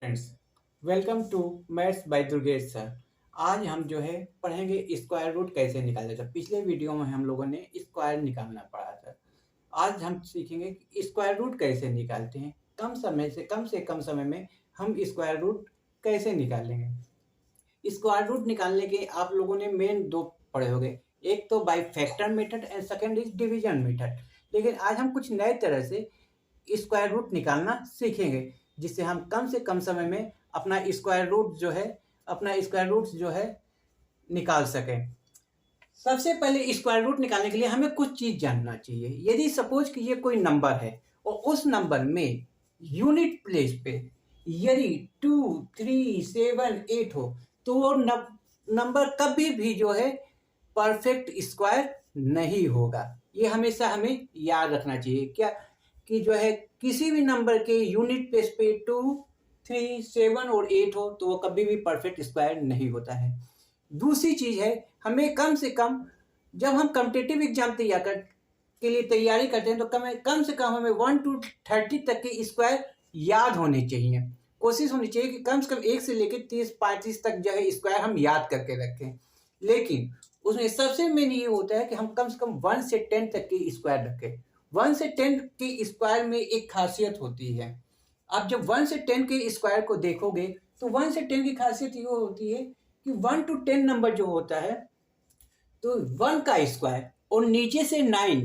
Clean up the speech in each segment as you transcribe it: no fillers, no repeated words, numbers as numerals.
Friends, welcome to maths by Durgesh sir. आज हम जो है पढ़ेंगे स्क्वायर रूट कैसे निकाला जाए। पिछले वीडियो में हम लोगों ने स्क्वायर निकालना पड़ा था। आज हम सीखेंगे कि स्क्वायर रूट कैसे निकालते हैं। कम से कम समय में हम स्क्वायर रूट कैसे निकालेंगे। स्क्वायर रूट निकालने के आप लोगों ने मेन दो पढ़े होंगे, एक तो by factor method and second is division method. लेकिन आज हम कुछ नए तरह से स्क्वायर रूट निकालना सीखेंगे, जिससे हम कम से कम समय में अपना स्क्वायर रूट जो है निकाल सकें। सबसे पहले स्क्वायर रूट निकालने के लिए हमें कुछ चीज जानना चाहिए। यदि सपोज कि ये कोई नंबर है और उस नंबर में यूनिट प्लेस पे यदि 2, 3, 7, 8 हो, तो वो नंबर कभी भी जो है परफेक्ट स्क्वायर नहीं होगा। ये हमेशा हमें याद रखना चाहिए क्या कि जो है किसी भी नंबर के यूनिट प्लेस पे 2, 3, 7 और 8 हो तो वो कभी भी परफेक्ट स्क्वायर नहीं होता है। दूसरी चीज है, हमें कम से कम जब हम कॉम्पिटिटिव एग्जाम के लिए तैयारी करते हैं तो कम से कम हमें 1 to 30 तक के स्क्वायर याद होने चाहिए। कोशिश होनी चाहिए कि कम से कम 1 से लेकर 30-35 तक जो है स्क्वायर हम याद करके रखें। लेकिन उसमें सबसे मेन ये होता है कि हम कम से कम 1 से 10 तक के स्क्वायर रखें। 1 से 10 के स्क्वायर में एक खासियत होती है। आप जब 1 से 10 के स्क्वायर को देखोगे तो 1 से 10 की खासियत ये होती है कि 1 to 10 नंबर जो होता है तो 1 का स्क्वायर और नीचे से 9,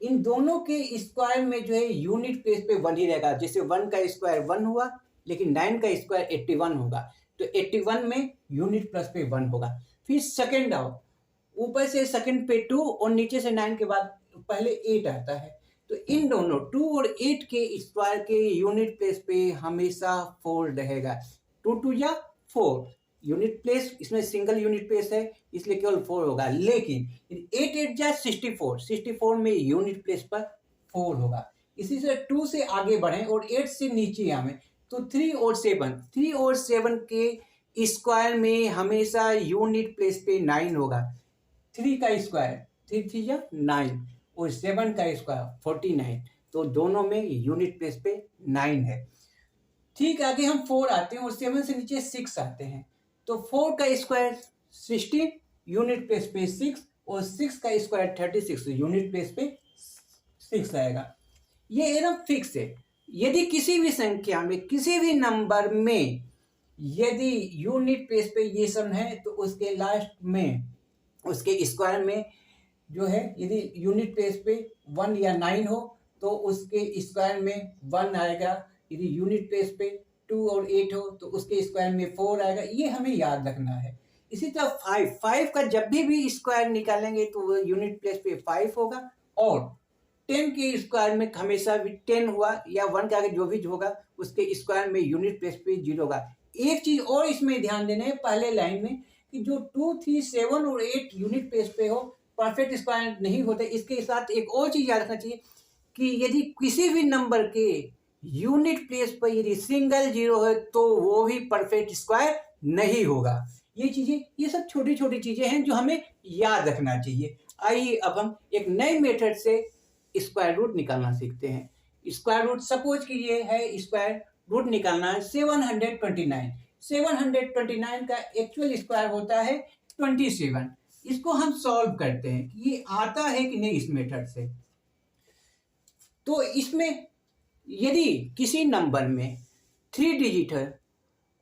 इन दोनों के स्क्वायर में जो है यूनिट प्लेस पे 1 ही रहेगा। जैसे 1 का स्क्वायर 1 हुआ, लेकिन 9 का स्क्वायर 81 होगा, तो 81 में यूनिट प्लस पे 1 होगा। फिर सेकंड आओ, ऊपर से सेकंड पे 2 और नीचे से 9 के बाद पहले 8 आता है, तो इन दोनों 2 और 8 के स्क्वायर के यूनिट प्लेस पे हमेशा 4 रहेगा। 2 2 या 4 यूनिट प्लेस, इसमें सिंगल यूनिट प्लेस है इसलिए केवल 4 होगा। लेकिन 8 8 जा 64, 64 में यूनिट प्लेस पर 4 होगा। इसी से 2 से आगे बढ़े और 8 से नीचे आवे तो 3 और 7 के स्क्वायर में हमेशा यूनिट प्लेस पे 9 होगा। 3 का स्क्वायर 3 3 या 9 और 7 का स्क्वायर 49, तो दोनों में यूनिट प्लेस पे 9 है। ठीक, आगे हम 4 आते हैं और 7 से नीचे 6 आते हैं, तो 4 का स्क्वायर 16, यूनिट प्लेस पे 6 और 6 का स्क्वायर 36, यूनिट प्लेस पे 6 आएगा। ये एकदम फिक्स है। यदि किसी भी संख्या में किसी भी नंबर में यदि यूनिट प्लेस पे ये सम है तो उसके लास्ट में उसके स्क्वायर में जो है यदि यूनिट प्लेस पे 1 या 9 हो तो उसके स्क्वायर में 1 आएगा। यदि यूनिट प्लेस पे 2 और 8 हो तो उसके स्क्वायर में 4 आएगा। ये हमें याद रखना है। इसी तरह 5 का जब भी स्क्वायर निकालेंगे तो वो यूनिट प्लेस पे 5 होगा। और 10 के स्क्वायर में हमेशा भी 10 हुआ या 1 के आगे जो भी होगा उसके स्क्वायर में यूनिट प्लेस पे 0 होगा। एक चीज और इसमें ध्यान देना है पहले लाइन में कि जो 2 3 7 और 8 यूनिट प्लेस पे हो परफेक्ट स्क्वायर नहीं होते। इसके साथ एक और चीज याद रखना चाहिए कि यदि किसी भी नंबर के यूनिट प्लेस पर यदि सिंगल 0 है तो वो भी परफेक्ट स्क्वायर नहीं होगा। ये सब छोटी छोटी चीजें हैं जो हमें याद रखना चाहिए। आइए अब हम एक नए मेथड से स्क्वायर रूट निकालना सीखते हैं। स्क्वायर रूट सपोज कि ये है, स्क्वायर रूट निकालना है 729। 729 का एक्चुअल स्क्वायर होता है 27। इसको हम सॉल्व करते हैं कि ये आता है कि नहीं इस मेथड से। तो इसमें यदि किसी नंबर में 3 डिजिट है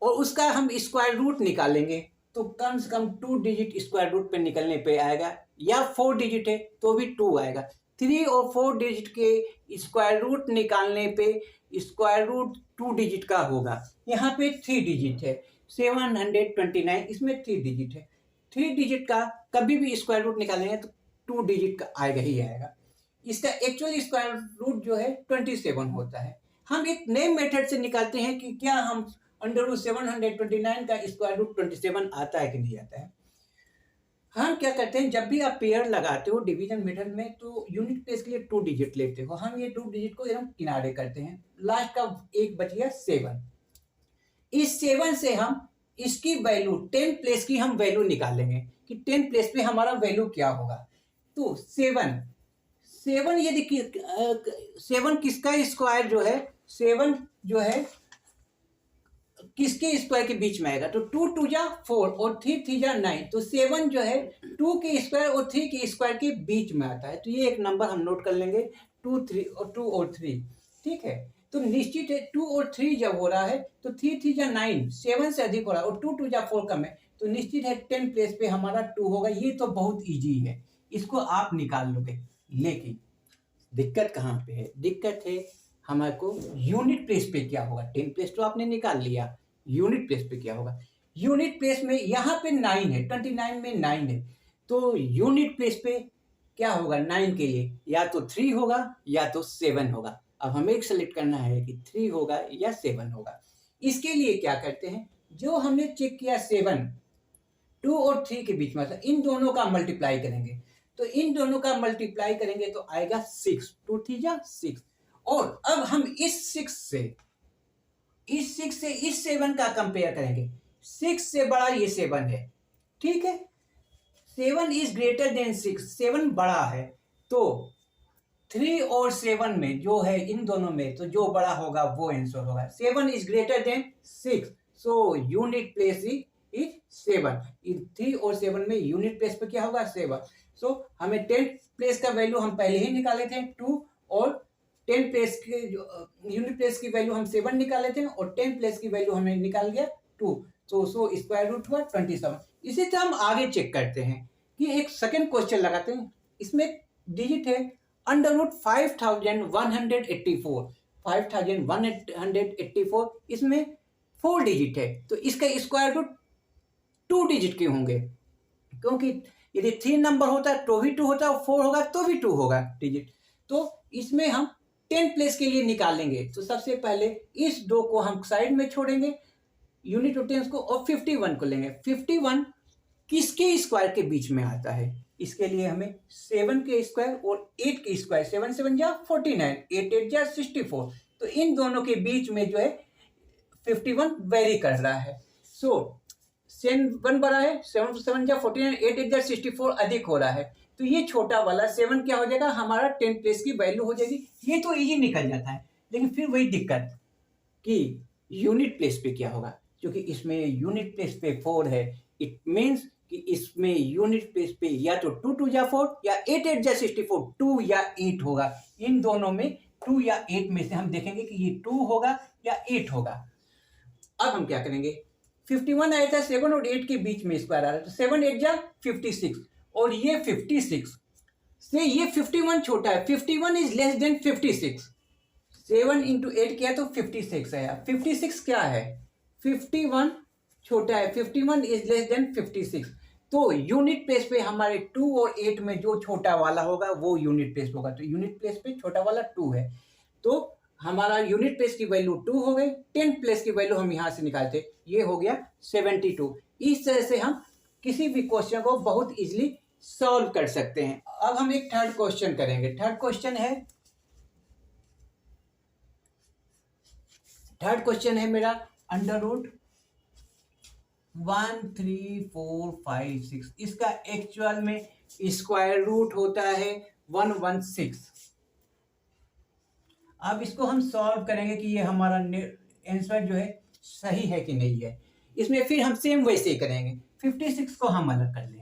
और उसका हम स्क्वायर रूट निकालेंगे तो कम से कम 2 डिजिट स्क्वायर रूट पे निकलने पे आएगा, या 4 डिजिट है तो भी 2 आएगा। 3 और 4 डिजिट के स्क्वायर रूट निकालने पे स्क्वायर रूट 2 डिजिट का होगा। यहाँ पे 3 डिजिट है 729, इसमें 3 डिजिट है। 3 डिजिट का कभी भी स्क्वायर रूट निकालेंगे तो 2 डिजिट का आएगा ही आएगा। इसका एक्चुअल स्क्वायर रूट जो है 27 होता है। हम एक नए मेथड से निकालते हैं कि क्या हम अंडर रूट 729 का स्क्वायर रूट 27 आता है कि नहीं आता है। हम क्या करते हैं, जब भी आप पेयर लगाते हो डिवीजन मेथड में तो यूनिट प्लेस के लिए 2 डिजिट लेते हो। हम ये 2 डिजिट को एकदम किनारे करते हैं, लास्ट का एक बच गया 7। इस 7 से हम इसकी वैल्यू 10 प्लेस की हम वैल्यू निकालेंगे कि 10 प्लेस पे हमारा वैल्यू क्या होगा। तो 7 यदि 7 किसका स्क्वायर जो है, 7 जो है किसके स्क्वायर के बीच में आएगा, तो 2 2 जा 4 और 3 3 जा 9, तो 7 जो है 2 के स्क्वायर और 3 के स्क्वायर के बीच में आता है। तो ये एक नंबर हम नोट कर लेंगे, 2 3 और 2 और 3, ठीक है। तो निश्चित है 2 और 3 जब हो रहा है तो 3 3 जा 9, 7 से अधिक हो रहा है और 2 2 जा 4 कम है, तो निश्चित है 10 प्लेस पे हमारा 2 होगा। ये तो बहुत ईजी है, इसको आप निकाल लोगे। लेकिन दिक्कत कहाँ पे है, दिक्कत है हमारे को यूनिट प्लेस पे क्या होगा। 10 प्लेस तो आपने निकाल लिया, यूनिट प्लेस पे क्या होगा। यूनिट प्लेस में यहाँ पे 9 है, 29 में 9 है, तो यूनिट प्लेस पे क्या होगा 9 के लिए, या तो 3 होगा या तो 7 होगा। अब हमें एक सेलेक्ट करना है कि 3 होगा या 7 होगा। इसके लिए क्या करते हैं, जो हमने चेक किया 7 2 और 3 के बीच में था, इन दोनों का मल्टीप्लाई करेंगे, तो इन दोनों का मल्टीप्लाई करेंगे तो आएगा 6, 2 3 जा 6। और अब हम इस 6 से इस 7 का कंपेयर करेंगे। 6 से बड़ा ये 7 है, ठीक है। 7 इज ग्रेटर देन 6, 7 बड़ा है, तो 3 और 7 में जो है, इन दोनों में तो जो बड़ा होगा वो आंसर होगा। 7 is greater than 6, so unit place is 7। 3 और 7 में यूनिट प्लेस पे क्या होगा 7। सो हमें 10 प्लेस का वैल्यू हम पहले ही निकाले थे 2, और 10 प्लेस के यूनिट प्लेस की वैल्यू हम 7 निकाले थे, और 10 प्लेस की वैल्यू हमें निकाल गया 2, तो सो स्क्वायर रूट हुआ 27। इसी तरह हम आगे चेक करते हैं कि एक सेकंड क्वेश्चन लगाते हैं। इसमें डिजिट है अंडर रूट 5184, 5184, इसमें 4 डिजिट है, तो इसका स्क्वायर रूट 2 डिजिट के होंगे, क्योंकि यदि 3 नंबर होता तो भी 2 होता, 4 होगा तो भी 2 होगा डिजिट। तो इसमें हम 10 प्लेस के लिए निकालेंगे, तो सबसे पहले इस 2 को हम साइड में छोड़ेंगे, यूनिट ऑफ 10 को, और 51 को लेंगे। 51 किसके स्क्वायर के बीच में आता है, इसके लिए हमें 7 के स्क्वायर और 8 के स्क्वायर, 7 7 जा 49, 8 8 जा 64, तो इन दोनों के बीच में जो है 51 वेरी कर रहा है। सो 7 बड़ा है, 7 7 जा 49, 8 8 जा 64 अधिक हो रहा है, तो ये छोटा वाला 7 क्या हो जाएगा, हमारा 10 प्लेस की वैल्यू हो जाएगी। ये तो इजी निकल जाता है, लेकिन फिर वही दिक्कत कि यूनिट प्लेस पे क्या होगा, क्योंकि इसमें यूनिट प्लेस पे 4 है। इट मीन्स कि इसमें यूनिट प्लेस पे या तो 2 2 जा 4 या 8 8 जा 64, 2 या 8 होगा। इन दोनों में 2 या 8 में से हम देखेंगे कि ये 2 होगा या 8 होगा। अब हम क्या करेंगे, 51 आया था, 7 और 8 के बीच में स्क्वायर आ रहा है, तो 7 8 जा 56, और ये 56 से ये 51 छोटा है, 51 इज लेस देन 56। 7 इंटू 8 किया तो 56 आया। 56 क्या है, 51 छोटा है, 51 इज लेस देन 56। तो यूनिट प्लेस पे हमारे 2 और 8 में जो छोटा वाला होगा वो यूनिट प्लेस होगा, तो यूनिट प्लेस पे छोटा वाला 2 है, तो हमारा यूनिट प्लेस की वैल्यू 2 हो गई। 10 प्लेस की वैल्यू हम यहां से निकालते, ये हो गया 72। इस तरह से हम किसी भी क्वेश्चन को बहुत इजीली सॉल्व कर सकते हैं। अब हम एक थर्ड क्वेश्चन करेंगे। थर्ड क्वेश्चन है मेरा अंडर रूट 1 3 4 5 6, इसका एक्चुअल में स्क्वायर रूट होता है 116। अब इसको हम सॉल्व करेंगे कि ये हमारा आंसर जो है सही है कि नहीं है। इसमें फिर हम सेम वैसे ही करेंगे, 56 को हम अलग कर लेंगे।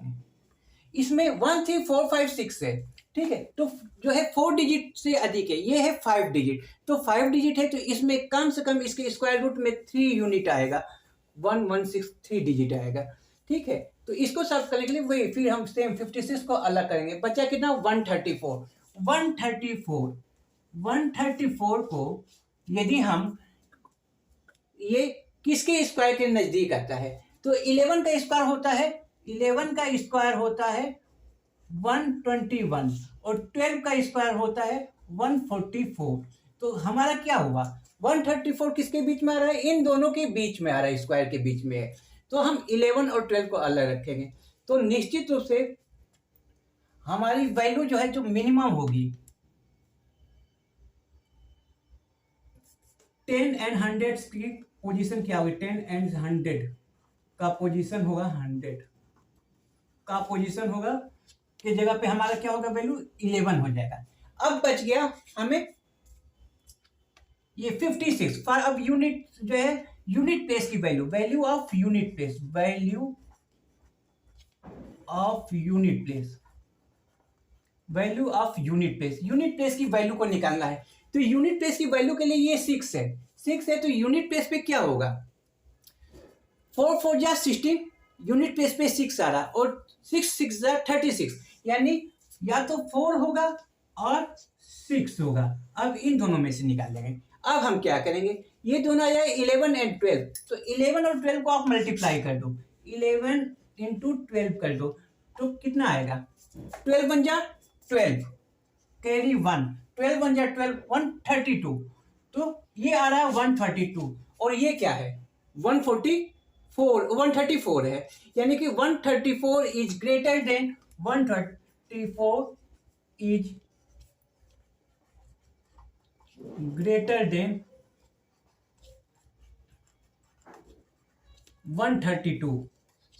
इसमें 1 3 4 5 6 है, ठीक है, तो जो है 4 डिजिट से अधिक है, ये है 5 डिजिट, तो 5 डिजिट है, तो इसमें कम से कम इसके स्क्वायर रूट में 3 यूनिट आएगा, 1163 डिजिट आएगा, ठीक है। तो इसको सॉल्व करने के लिए वही फिर हम सेम 56 को अलग करेंगे, बचा कितना 134। 134 को यदि हम ये किसके स्क्वायर के नजदीक आता है, तो 11 का स्क्वायर होता है, 11 का स्क्वायर होता है 121 और 12 का स्क्वायर होता है 144। तो हमारा क्या हुआ, 134 किसके बीच में आ रहा है, इन दोनों के बीच में आ रहा है, स्क्वायर के बीच में है, तो हम 11 और 12 को अलग रखेंगे। तो निश्चित रूप से हमारी वैल्यू जो है जो मिनिमम होगी 10 एंड 100 की पोजीशन क्या होगी, 10 एंड 100 का पोजीशन होगा 100 का पोजीशन होगा की जगह पे हमारा क्या होगा, वैल्यू 11 हो जाएगा। अब बच गया हमें ये 56। अब यूनिट जो है यूनिट प्लेस की value, value of unit place, value of unit place, value of unit place, unit place की वैल्यू को निकालना है। तो यूनिट प्लेस की वैल्यू के लिए ये 6 है, 6 है, तो यूनिट प्लेस पे क्या होगा, 4 4 जा 16, यूनिट प्लेस पे 6 आ रहा, और 6 6 जा 36, यानी या तो 4 होगा और 6 होगा। अब इन दोनों में से निकालेंगे। अब हम क्या करेंगे, ये दोनों आया 11 एंड 12, तो 11 और 12 को आप मल्टीप्लाई कर दो, 11 इंटू 12 कर दो, तो कितना आएगा, 12 बन जा 12, कैरी 1, 12 बन जा 12, 132, तो ये आ रहा है 132, और ये क्या है 134 है, यानी कि 134 is greater than 134 is greater than 132।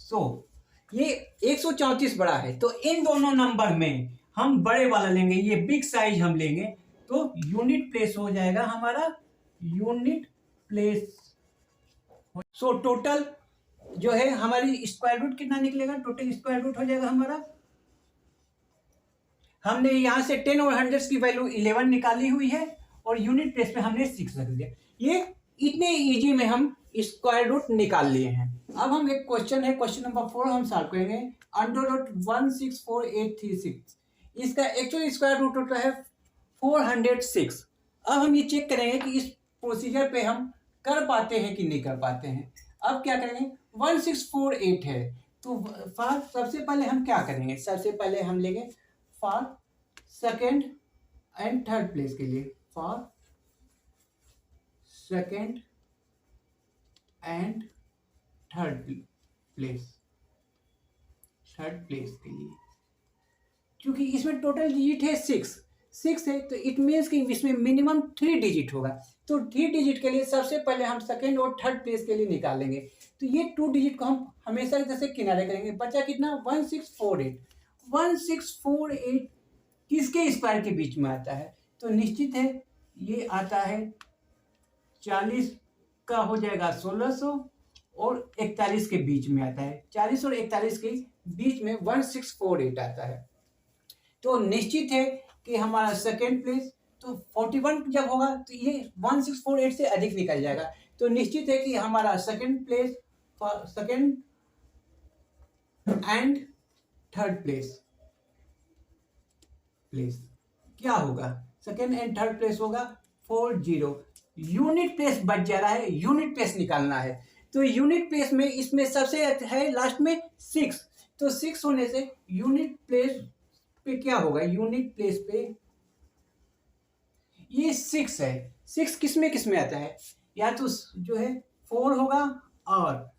सो ये 134 बड़ा है, तो इन दोनों नंबर में हम बड़े वाला लेंगे, ये बिग साइज हम लेंगे, तो यूनिट प्लेस हो जाएगा हमारा यूनिट प्लेस। सो टोटल जो है हमारी स्क्वायर रूट कितना निकलेगा, टोटल स्क्वायर रूट हो जाएगा हमारा, हमने यहां से 10 और 100 की वैल्यू 11 निकाली हुई है, और यूनिट प्लेस पे हमने 6 रख दिया। ये इतने इजी में हम स्क्वायर रूट निकाल लिए हैं। अब हम एक क्वेश्चन है, क्वेश्चन नंबर 4 हम सॉल्व करेंगे। √164,836, इसका एक्चुअल स्क्वायर रूट होता है 406। अब हम ये चेक करेंगे कि इस प्रोसीजर पे हम कर पाते हैं कि नहीं कर पाते हैं। अब क्या करेंगे, 1648 है, तो फॉर सबसे पहले हम क्या करेंगे, सबसे पहले हम लेंगे for second and third place के लिए, for second and third place के लिए, क्योंकि इसमें टोटल डिजिट है 6 है, तो इट मीन्स कि इसमें मिनिमम 3 डिजिट होगा। तो 3 डिजिट के लिए सबसे पहले हम सेकेंड और थर्ड प्लेस के लिए निकालेंगे, तो ये 2 डिजिट को हम हमेशा जैसे किनारे करेंगे। बचा कितना, 1648। 1648 किसके स्क्वायर के बीच में आता है, तो निश्चित है ये आता है 40 का हो जाएगा 1600, और 41 के बीच में आता है, 40 और 41 के बीच में 1648 आता है। तो निश्चित है कि हमारा सेकेंड प्लेस, तो 41 जब होगा तो ये 1648 से अधिक निकल जाएगा, तो निश्चित है कि हमारा second place, second and third place क्या होगा, सेकेंड एंड थर्ड प्लेस होगा 40। यूनिट प्लेस बच जा रहा है, यूनिट प्लेस निकालना है, तो यूनिट प्लेस में इसमें सबसे है लास्ट में 6, तो 6 होने से यूनिट प्लेस पे क्या होगा, यूनिट प्लेस पे ये 6 है। 6 किस में आता है, या तो जो है 4 होगा और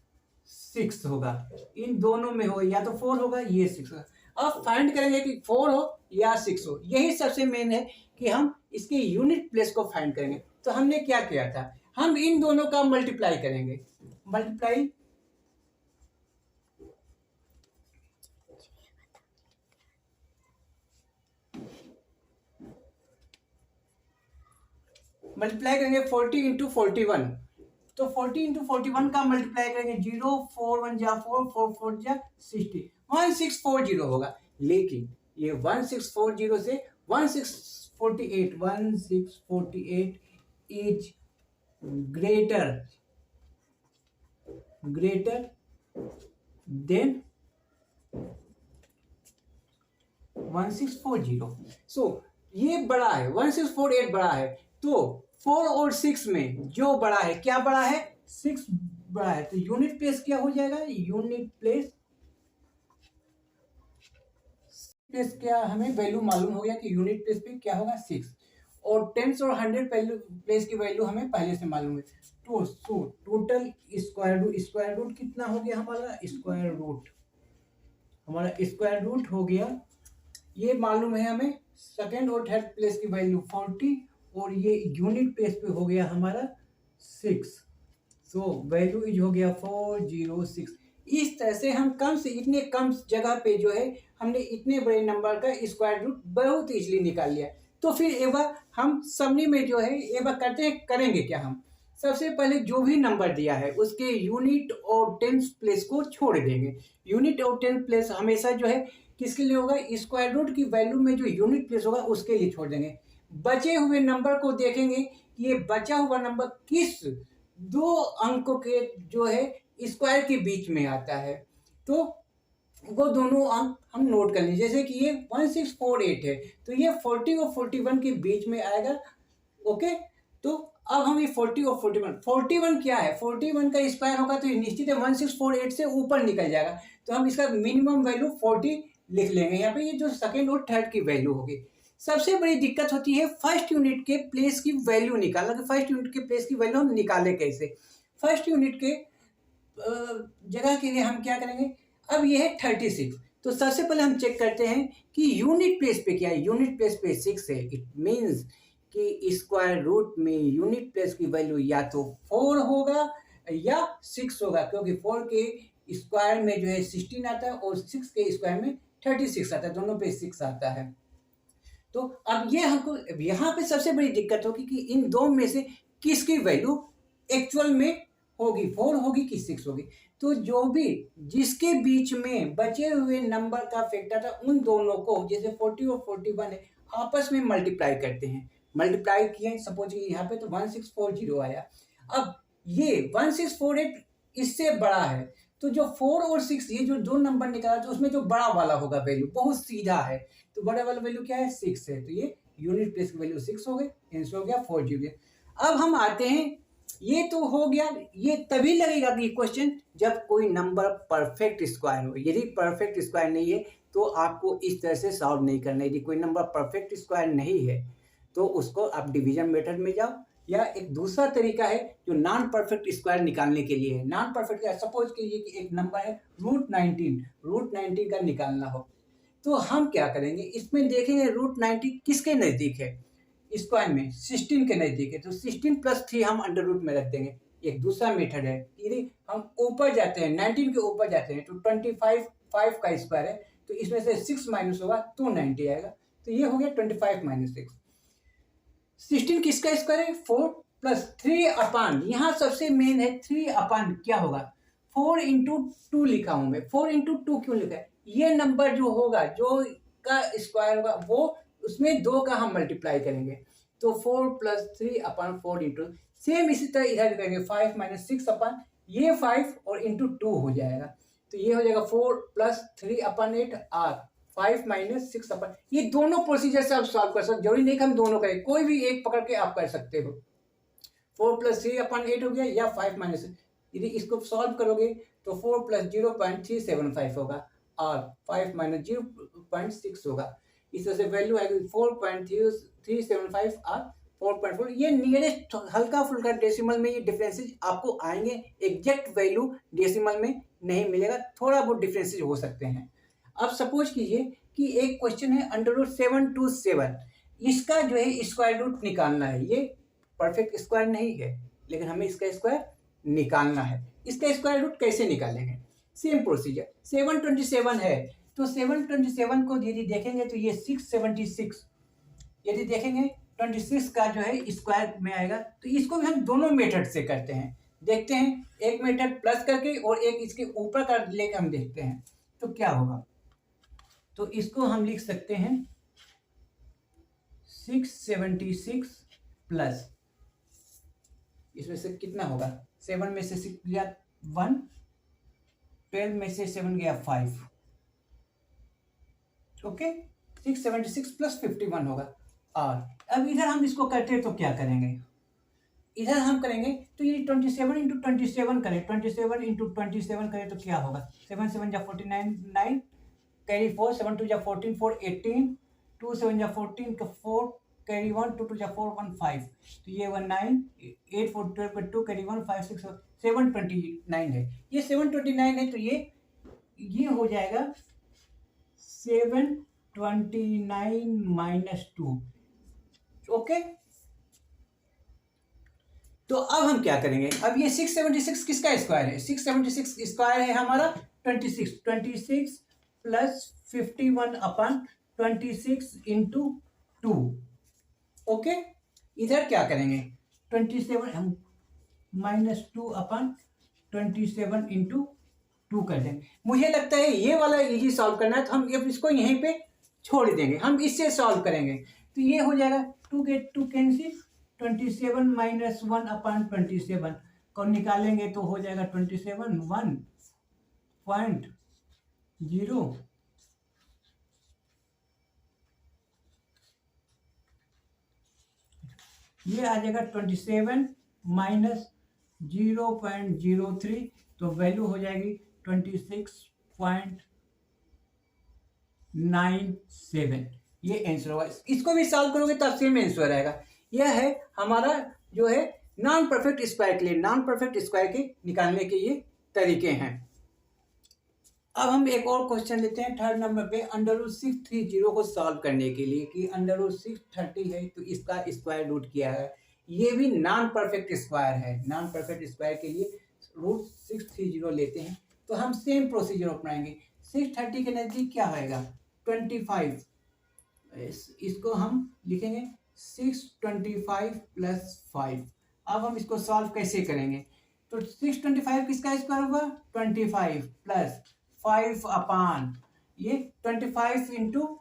6 होगा, इन दोनों में होगा, या तो 4 होगा ये 6 होगा। अब फाइंड करेंगे कि 4 हो या 6 हो, यही सबसे मेन है कि हम इसके यूनिट प्लेस को फाइंड करेंगे। तो हमने क्या किया था, हम इन दोनों का मल्टीप्लाई करेंगे, मल्टीप्लाई करेंगे 40 इंटू 41, तो 40 इंटू 41 का मल्टीप्लाई करेंगे, 0 4 1 जा 4 4 4 जा 60, 1640 होगा। लेकिन ये 1640 से 1648 इज ग्रेटर देन 1640। सो ये बड़ा है, 1648 बड़ा है, तो 4 और 6 में जो बड़ा है, क्या बड़ा है, 6 बड़ा है, तो यूनिट प्लेस क्या हो जाएगा, यूनिट प्लेस क्या हमें वैल्यू मालूम हो गया कि यूनिट प्लेस पे क्या होगा 6, और 10 और 100 प्लेस की वैल्यू हमें पहले से मालूम है। तो टोटल स्क्वायर रूट कितना हो गया हमारा, स्क्वायर रूट हो गया, ये मालूम है हमें, सेकेंड और थर्ड प्लेस की वैल्यू 40, और ये यूनिट प्लेस पे हो गया हमारा 6, सो वैल्यू इज हो गया 406। इस तरह से हम इतने कम जगह पे जो है हमने इतने बड़े नंबर का स्क्वायर रूट बहुत इजीली निकाल लिया। तो फिर एक बार हम समरी में जो है एक बार करेंगे क्या, हम सबसे पहले जो भी नंबर दिया है उसके यूनिट और टेंस प्लेस को छोड़ देंगे। यूनिट और टेंस प्लेस हमेशा जो है किसके लिए होगा, स्क्वायर रूट की वैल्यू में जो यूनिट प्लेस होगा उसके लिए छोड़ देंगे। बचे हुए नंबर को देखेंगे कि ये बचा हुआ नंबर किस दो अंकों के जो है स्क्वायर के बीच में आता है, तो वो दोनों अंक हम नोट कर लीजिए। जैसे कि ये 1648 है तो ये 40 और 41 के बीच में आएगा। ओके, तो अब हम ये 40 और 41 क्या है, 41 का स्क्वायर होगा तो ये निश्चित है 1648 से ऊपर निकल जाएगा, तो हम इसका मिनिमम वैल्यू 40 लिख लेंगे यहाँ पे। ये जो सेकेंड और थर्ड की वैल्यू होगी। सबसे बड़ी दिक्कत होती है फर्स्ट यूनिट के प्लेस की वैल्यू निकालना। तो फर्स्ट यूनिट के प्लेस की वैल्यू हम निकालें कैसे। फर्स्ट यूनिट के जगह के लिए हम क्या करेंगे, अब ये है 36, तो सबसे पहले हम चेक करते हैं कि यूनिट प्लेस पे क्या है। यूनिट प्लेस पे 6 है, इट मीन्स कि स्क्वायर रूट में यूनिट प्लेस की वैल्यू या तो 4 होगा या 6 होगा, क्योंकि 4 के स्क्वायर में जो है 16 आता है और 6 के स्क्वायर में 36 आता है, दोनों पे 6 आता है। तो अब ये हमको यहाँ पे सबसे बड़ी दिक्कत होगी कि इन दो में से किसकी वैल्यू एक्चुअल में होगी, 4 होगी कि 6 होगी। तो जो भी जिसके बीच में बचे हुए नंबर का फैक्टर था उन दोनों को, जैसे 40 और 41 है, आपस में मल्टीप्लाई करते हैं। मल्टीप्लाई किए सपोज यहाँ पे तो 1640 आया। अब ये 1648 इससे बड़ा है, तो जो 4 और 6 ये जो दो नंबर निकाला तो उसमें जो बड़ा वाला होगा वैल्यू बहुत सीधा है, तो बड़ा वाला वैल्यू क्या है, 6 है, तो ये यूनिट प्लेस की वैल्यू 6 हो गई, आंसर हो गया 4 अब हम आते हैं, ये तो हो गया। ये तभी लगेगा कि क्वेश्चन जब कोई नंबर परफेक्ट स्क्वायर हो। यदि परफेक्ट स्क्वायर नहीं है तो आपको इस तरह से सॉल्व नहीं करना है। यदि कोई नंबर परफेक्ट स्क्वायर नहीं है तो उसको आप डिवीजन मेथड में जाओ, या एक दूसरा तरीका है जो नॉन परफेक्ट स्क्वायर निकालने के लिए है। नॉन परफेक्ट, सपोज कीजिए कि एक नंबर है रूट 19 का निकालना हो, तो हम क्या करेंगे, इसमें देखेंगे रूट 90 किसके नज़दीक है, स्क्वायर में 16 के नज़दीक है, तो 16 + 3 हम अंडर रूट में रख देंगे। एक दूसरा मेथड है, यदि हम ऊपर जाते हैं 19 के ऊपर जाते हैं तो 25 5 का स्क्वायर है, तो इसमें से 6 माइनस होगा तो 90 आएगा, तो ये हो गया 25 - 6। 16 किसका स्क्वायर है, 4 + 3 अपान, यहाँ सबसे मेन है 3 अपान क्या होगा, 4 × 2 लिखा हूं मैं। 4 × 2 क्यों लिखा है, ये नंबर जो होगा जो का स्क्वायर होगा वो उसमें 2 का हम मल्टीप्लाई करेंगे, तो 4 + 3 अपान 4 × सेम इसी तरह इधर करेंगे 5 - 6 अपान ये 5 और × 2 हो जाएगा, तो ये हो जाएगा 4 + 3 अपान 8 r 5 - 6 अपान। ये दोनों प्रोसीजर से आप सॉल्व कर सकते, जरूरी नहीं कि हम दोनों करें, कोई भी एक पकड़ के आप कर सकते हो। 4 + 3 अपान 8 हो गया या 5 - 6, यदि इसको सॉल्व करोगे तो 4 + 0.375 होगा और 5 - 0.6 होगा। इस तरह से वैल्यू आएगी 4.375 और 4.4। ये नियरेस्ट हल्का फुल्का डेसिमल में ये डिफरेंसेस आपको आएंगे, एग्जैक्ट वैल्यू डेसिमल में नहीं मिलेगा, थोड़ा बहुत डिफरेंसेस हो सकते हैं। अब सपोज कीजिए कि एक क्वेश्चन है √727, इसका जो है स्क्वायर रूट निकालना है। ये परफेक्ट स्क्वायर नहीं है लेकिन हमें इसका स्क्वायर निकालना है। इसका स्क्वायर रूट कैसे निकालेंगे, सेम प्रोसीजर। 727 है तो 727 को यदि देखेंगे तो ये 676, यदि देखेंगे 26 का जो है स्क्वायर में आएगा, तो इसको भी हम दोनों मेथड से करते हैं। देखते हैं, एक मेथड प्लस करके और एक इसके ऊपर का लेकर हम देखते हैं तो क्या होगा। तो इसको हम लिख सकते हैं 676 प्लस, इसमें से कितना होगा, 7 में से 6 गया 1, 12 में से 7 गया 5, ओके। 676 + 51 होगा। और अब इधर हम इसको करते हैं तो क्या करेंगे, इधर हम करेंगे तो ये 27 × 27 करें, 27 × 27 करें तो क्या होगा, 7 7 जा 49 9 कैरी 4, 7 2 जा 14 4 18, 2 7 जा 14 का 4 कैरी 1, 2 2 जा 4 1 5, तो ये 1 9 8 4 12 का 2 कैरी 1 5 6 729 है। ये 729 है तो ये हो जाएगा 729 - 2, ओके। तो अब हम क्या करेंगे, अब ये 676 किसका स्क्वायर है, 676 स्क्वायर है हमारा 26 + 51 अपान 26 × 2, ओके। इधर क्या करेंगे, 27 हम -2/27 इंटू 2 कर देंगे। मुझे लगता है ये वाला इजी सॉल्व करना है, तो हम इसको यहीं पे छोड़ देंगे, हम इससे सॉल्व करेंगे। तो ये हो जाएगा 2 गेट 2 कैंसिल, 27 - 1/27 को निकालेंगे तो हो जाएगा 27 1.0 ये आ जाएगा 27 - 0.03, तो वैल्यू हो जाएगी 26.97। ये आंसर होगा। इसको भी सॉल्व करोगे तब सेम आंसर आएगा। यह है हमारा जो है नॉन परफेक्ट स्क्वायर के लिए, नॉन परफेक्ट स्क्वायर के निकालने के ये तरीके हैं। अब हम एक और क्वेश्चन लेते हैं 3rd नंबर पे, √630 को सॉल्व करने के लिए कि √630 है तो इसका स्क्वायर रूट क्या है। ये भी नॉन परफेक्ट स्क्वायर है। नॉन परफेक्ट स्क्वायर के लिए √630 लेते हैं तो हम सेम प्रोसीजर अपनाएंगे। 630 के नज़दीक क्या होएगा 25, इसको हम लिखेंगे 625 + 5। अब हम इसको सॉल्व कैसे करेंगे, तो 625 किसका स्क्वायर हुआ 25 प्लस 5 अपान ये 25 इंटू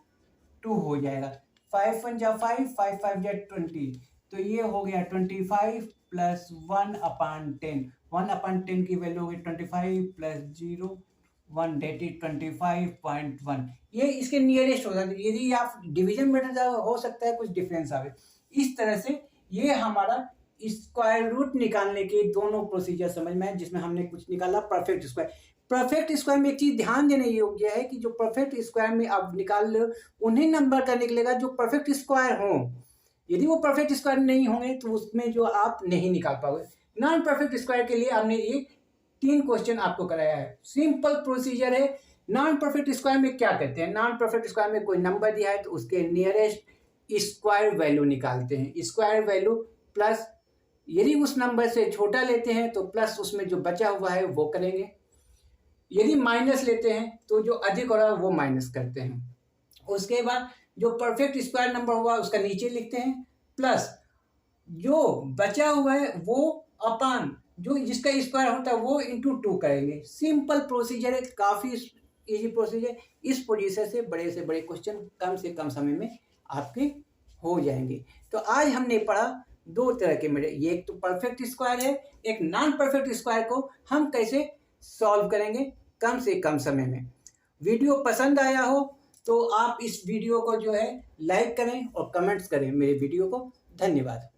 2 हो जाएगा। 5 × 1 = 5, 5 × 5 = 20, तो ये हो गया 25 + 1/10। 1/10 की वैल्यू होगी 25 + 0.1 दैट इज 25.1। ये इसके नियरेस्ट होगा। यदि आप डिवीजन में हो सकता है कुछ डिफरेंस आवे। इस तरह से ये हमारा स्क्वायर रूट निकालने के दोनों प्रोसीजर समझ में है, जिसमें हमने कुछ निकाला परफेक्ट स्क्वायर। परफेक्ट स्क्वायर में एक चीज ध्यान देने योग्य है कि जो परफेक्ट स्क्वायर में आप निकाल लो उन्हीं नंबर का निकलेगा जो परफेक्ट स्क्वायर हो। यदि वो परफेक्ट स्क्वायर नहीं होंगे तो उसमें जो आप नहीं निकाल पाओगे। नॉन परफेक्ट स्क्वायर के लिए हमने ये 3 क्वेश्चन आपको कराया है। सिंपल प्रोसीजर है। नॉन परफेक्ट स्क्वायर में क्या करते हैं, नॉन परफेक्ट स्क्वायर में कोई नंबर दिया है तो उसके नियरेस्ट स्क्वायर वैल्यू निकालते हैं। स्क्वायर वैल्यू प्लस, यदि उस नंबर से छोटा लेते हैं तो प्लस उसमें जो बचा हुआ है वो करेंगे। यदि माइनस लेते हैं तो जो अधिक हो रहा है वो माइनस करते हैं। उसके बाद जो परफेक्ट स्क्वायर नंबर हुआ उसका नीचे लिखते हैं, प्लस जो बचा हुआ है वो अपान जो जिसका स्क्वायर होता है वो इंटू 2 करेंगे। सिंपल प्रोसीजर है, काफ़ी इजी प्रोसीजर। इस पोजीशन से बड़े क्वेश्चन कम से कम समय में आपके हो जाएंगे। तो आज हमने पढ़ा 2 तरह के मेरे, ये एक तो परफेक्ट स्क्वायर है, एक नॉन परफेक्ट स्क्वायर को हम कैसे सॉल्व करेंगे कम से कम समय में। वीडियो पसंद आया हो तो आप इस वीडियो को जो है लाइक करें और कमेंट्स करें मेरे वीडियो को। धन्यवाद।